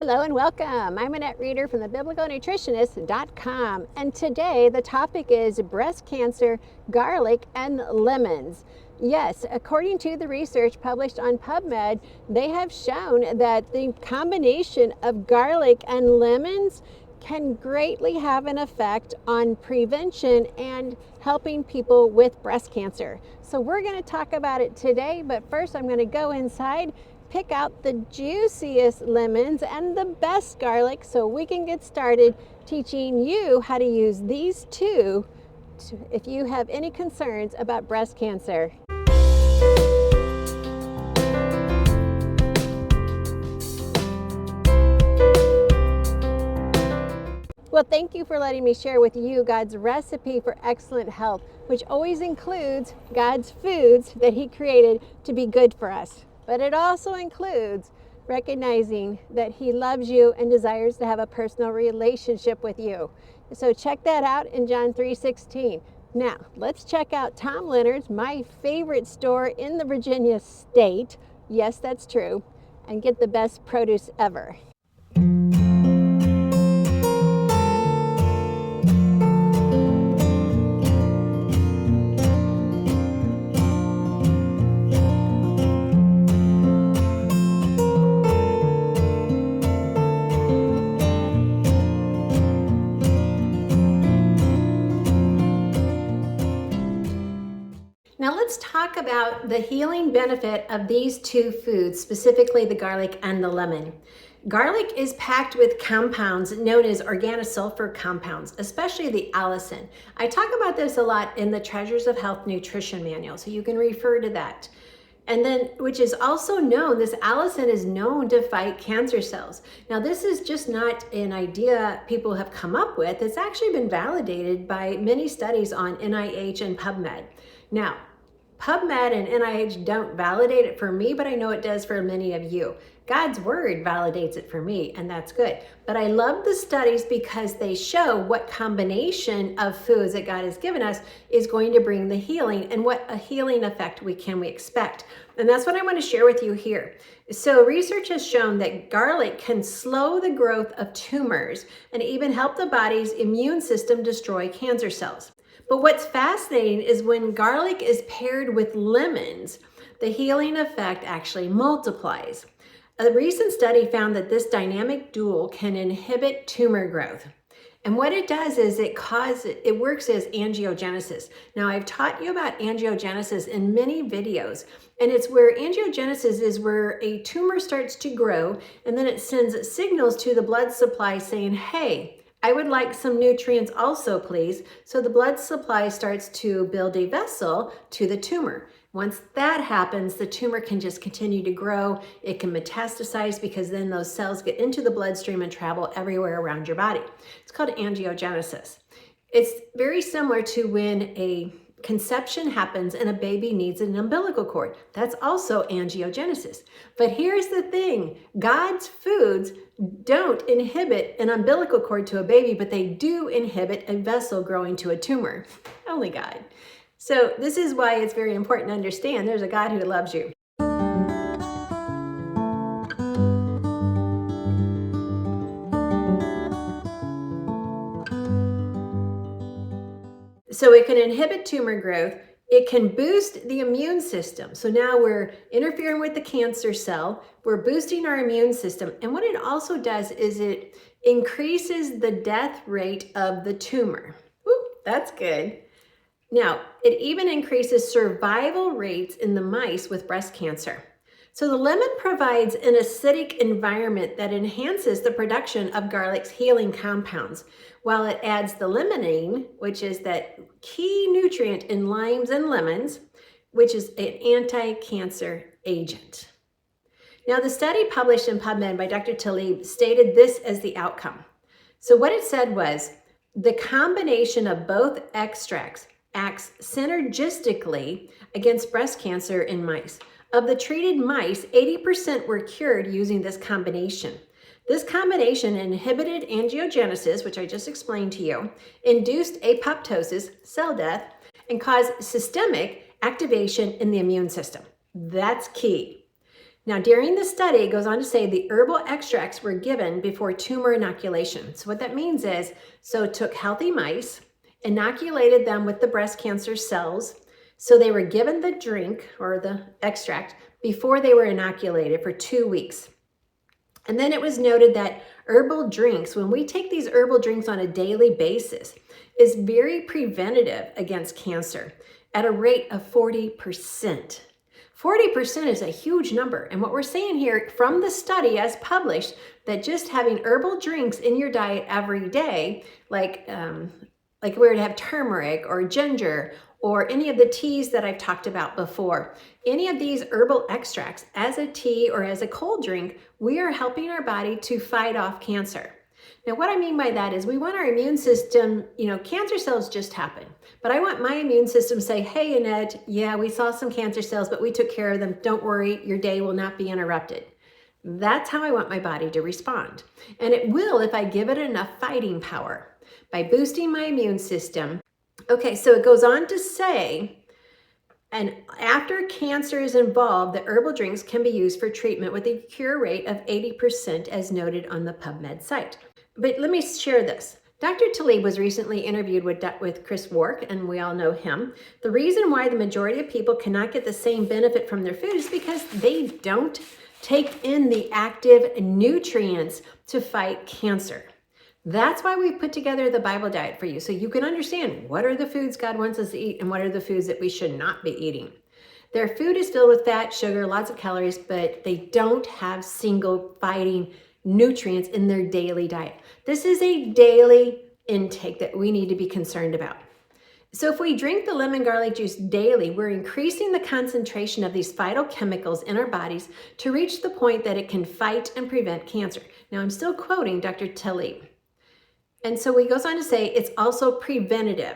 Hello and welcome. I'm Annette Reeder from thebiblicalnutritionist.com, and today the topic is breast cancer, garlic, and lemons. Yes, according to the research published on PubMed, they have shown that the combination of garlic and lemons can greatly have an effect on prevention and helping people with breast cancer. So we're going to talk about it today, but first I'm going to go inside, pick out the juiciest lemons and the best garlic so we can get started teaching you how to use these two if you have any concerns about breast cancer. Well, thank you for letting me share with you God's recipe for excellent health, which always includes God's foods that He created to be good for us. But it also includes recognizing that He loves you and desires to have a personal relationship with you. So check that out in John 3:16. Now, let's check out Tom Leonard's, my favorite store in the Virginia state. Yes, that's true. And get the best produce ever. Now let's talk about the healing benefit of these two foods, specifically the garlic and the lemon. Garlic is packed with compounds known as organosulfur compounds, especially the allicin. I talk about this a lot in the Treasures of Health Nutrition Manual, so you can refer to that. And then, which is also known, this allicin is known to fight cancer cells. Now, this is just not an idea people have come up with. It's actually been validated by many studies on NIH and PubMed. Now, PubMed and NIH don't validate it for me, but I know it does for many of you. God's word validates it for me, and that's good. But I love the studies because they show what combination of foods that God has given us is going to bring the healing and what a healing effect we expect. And that's what I want to share with you here. So research has shown that garlic can slow the growth of tumors and even help the body's immune system destroy cancer cells. But what's fascinating is when garlic is paired with lemons, the healing effect actually multiplies. A recent study found that this dynamic duo can inhibit tumor growth. And what it does is it works as angiogenesis. Now, I've taught you about angiogenesis in many videos, and it's where angiogenesis is where a tumor starts to grow, and then it sends signals to the blood supply saying, hey, I would like some nutrients also, please. So the blood supply starts to build a vessel to the tumor. Once that happens, the tumor can just continue to grow. It can metastasize because then those cells get into the bloodstream and travel everywhere around your body. It's called angiogenesis. It's very similar to when a conception happens and a baby needs an umbilical cord. That's also angiogenesis. But here's the thing, God's foods don't inhibit an umbilical cord to a baby, but they do inhibit a vessel growing to a tumor. Only God. So this is why it's very important to understand there's a God who loves you. So it can inhibit tumor growth. It can boost the immune system. So now we're interfering with the cancer cell. We're boosting our immune system. And what it also does is it increases the death rate of the tumor. Woo, that's good. Now, it even increases survival rates in the mice with breast cancer. So the lemon provides an acidic environment that enhances the production of garlic's healing compounds, while it adds the limonene, which is that key nutrient in limes and lemons, which is an anti-cancer agent. Now, the study published in PubMed by Dr. Talib stated this as the outcome. So what it said was, the combination of both extracts acts synergistically against breast cancer in mice. Of the treated mice, 80% were cured using this combination. This combination inhibited angiogenesis, which I just explained to you, induced apoptosis, cell death, and caused systemic activation in the immune system. That's key. Now, during the study, it goes on to say the herbal extracts were given before tumor inoculation. So what that means is, so it took healthy mice, inoculated them with the breast cancer cells. So they were given the drink or the extract before they were inoculated for 2 weeks. And then it was noted that herbal drinks, when we take these herbal drinks on a daily basis, is very preventative against cancer at a rate of 40%. 40% is a huge number. And what we're saying here from the study as published, that just having herbal drinks in your diet every day, like we were to have turmeric or ginger or any of the teas that I've talked about before, any of these herbal extracts as a tea or as a cold drink, we are helping our body to fight off cancer. Now, what I mean by that is we want our immune system, cancer cells just happen, but I want my immune system to say, hey, Annette, yeah, we saw some cancer cells, but we took care of them. Don't worry, your day will not be interrupted. That's how I want my body to respond. And it will if I give it enough fighting power by boosting my immune system. Okay, so it goes on to say, and after cancer is involved, the herbal drinks can be used for treatment with a cure rate of 80% as noted on the PubMed site. But let me share this. Dr. Talib was recently interviewed with Chris Wark, and we all know him. The reason why the majority of people cannot get the same benefit from their food is because they don't take in the active nutrients to fight cancer. That's why we put together the Bible diet for you, so you can understand what are the foods God wants us to eat and what are the foods that we should not be eating. Their food is filled with fat, sugar, lots of calories, but they don't have single fighting nutrients in their daily diet. This is a daily intake that we need to be concerned about. So if we drink the lemon garlic juice daily, we're increasing the concentration of these phytochemicals in our bodies to reach the point that it can fight and prevent cancer. Now, I'm still quoting Dr. Talib. And so he goes on to say it's also preventative,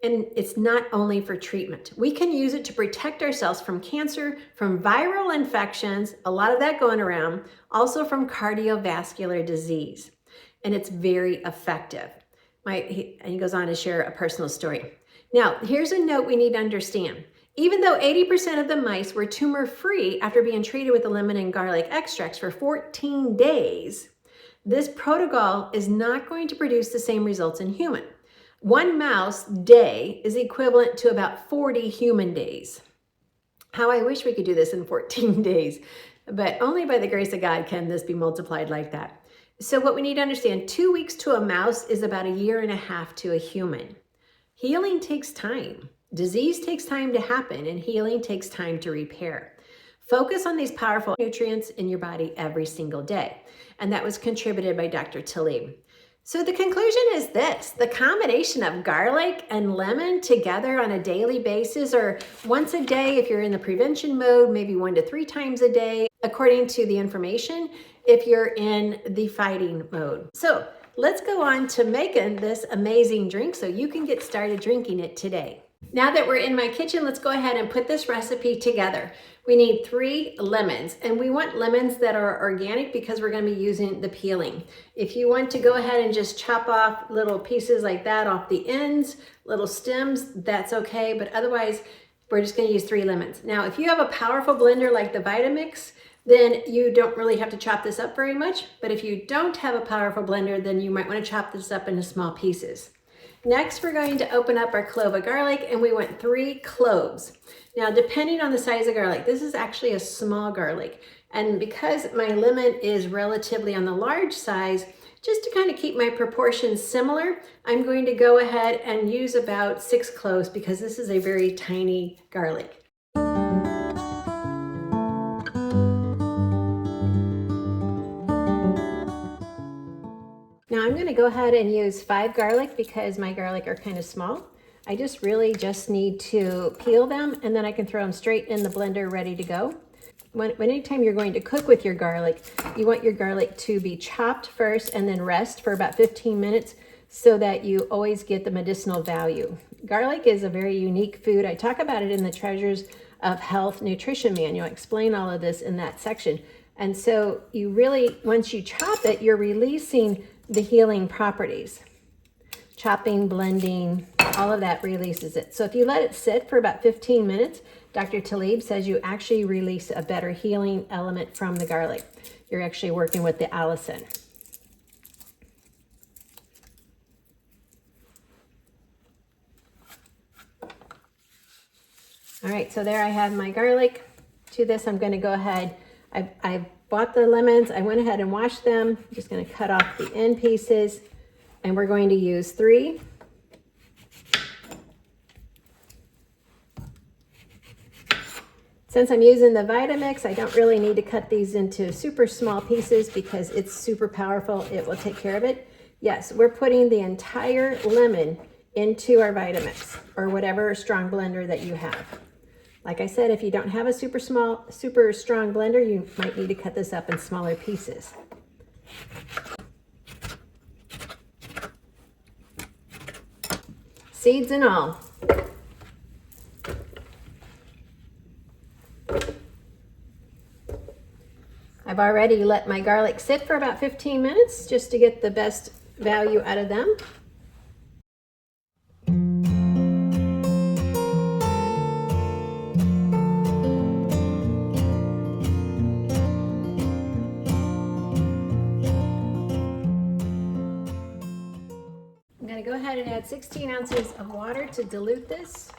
and it's not only for treatment. We can use it to protect ourselves from cancer, from viral infections, a lot of that going around, also from cardiovascular disease. And it's very effective. And he goes on to share a personal story. Now, here's a note we need to understand. Even though 80% of the mice were tumor-free after being treated with the lemon and garlic extracts for 14 days, this protocol is not going to produce the same results in human. 1 mouse day is equivalent to about 40 human days. How I wish we could do this in 14 days, but only by the grace of God can this be multiplied like that. So what we need to understand, 2 weeks to a mouse is about 1.5 years to a human. Healing takes time. Disease takes time to happen, and healing takes time to repair. Focus on these powerful nutrients in your body every single day. And that was contributed by Dr. Talib. So the conclusion is this: the combination of garlic and lemon together on a daily basis, or once a day if you're in the prevention mode, maybe 1 to 3 times a day, according to the information, if you're in the fighting mode. So let's go on to making this amazing drink so you can get started drinking it today. Now that we're in my kitchen, let's go ahead and put this recipe together. We need 3 lemons, and we want lemons that are organic because we're going to be using the peeling. If you want to go ahead and just chop off little pieces like that off the ends, little stems, that's okay, but otherwise we're just going to use 3 lemons. Now, if you have a powerful blender like the Vitamix, then you don't really have to chop this up very much, but if you don't have a powerful blender, then you might want to chop this up into small pieces. Next, we're going to open up our clove of garlic, and we want 3 cloves. Now, depending on the size of garlic, this is actually a small garlic. And because my lemon is relatively on the large size, just to kind of keep my proportions similar, I'm going to go ahead and use about 6 cloves because this is a very tiny garlic. Now I'm going to go ahead and use 5 garlic because my garlic are kind of small. I really just need to peel them, and then I can throw them straight in the blender ready to go. Anytime you're going to cook with your garlic, you want your garlic to be chopped first and then rest for about 15 minutes so that you always get the medicinal value. Garlic is a very unique food. I talk about it in the Treasures of Health Nutrition Manual. I explain all of this in that section. And so you really, once you chop it, you're releasing the healing properties. Chopping, blending, all of that releases it. So if you let it sit for about 15 minutes, Dr. Talib says you actually release a better healing element from the garlic. You're actually working with the allicin. All right, so there I have my garlic. To this, I'm going to go ahead. I've bought the lemons. I went ahead and washed them. I'm just going to cut off the end pieces, and we're going to use 3. Since I'm using the Vitamix, I don't really need to cut these into super small pieces because it's super powerful. It will take care of it. Yes, we're putting the entire lemon into our Vitamix or whatever strong blender that you have. Like I said, if you don't have a super strong blender, you might need to cut this up in smaller pieces. Seeds and all. I've already let my garlic sit for about 15 minutes just to get the best value out of them. I'm going to go ahead and add 16 ounces of water to dilute this.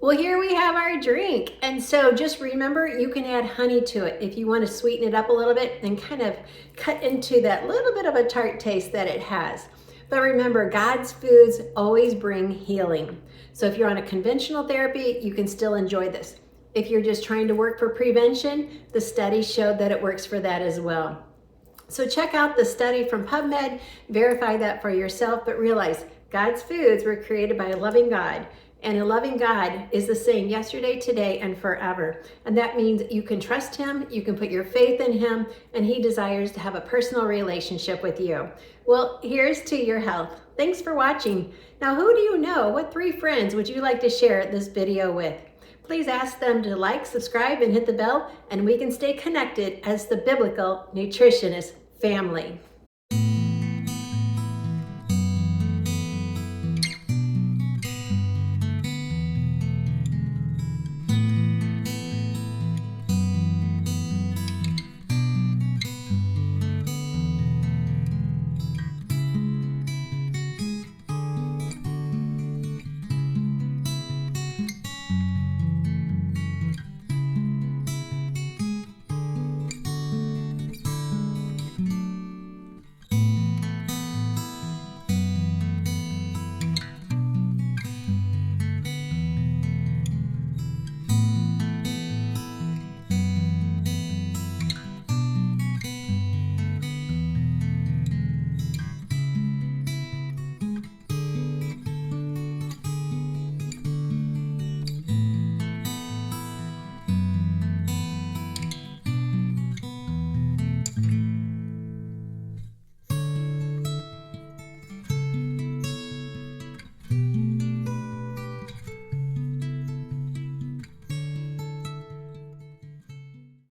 Well, here we have our drink. And so just remember, you can add honey to it if you want to sweeten it up a little bit and kind of cut into that little bit of a tart taste that it has. But remember, God's foods always bring healing. So if you're on a conventional therapy, you can still enjoy this. If you're just trying to work for prevention, the studies showed that it works for that as well. So check out the study from PubMed, verify that for yourself, but realize God's foods were created by a loving God. And a loving God is the same yesterday, today, and forever. And that means you can trust him, you can put your faith in him, and he desires to have a personal relationship with you. Well, here's to your health. Thanks for watching. Now, who do you know? What 3 friends would you like to share this video with? Please ask them to like, subscribe, and hit the bell, and we can stay connected as the Biblical Nutritionist family.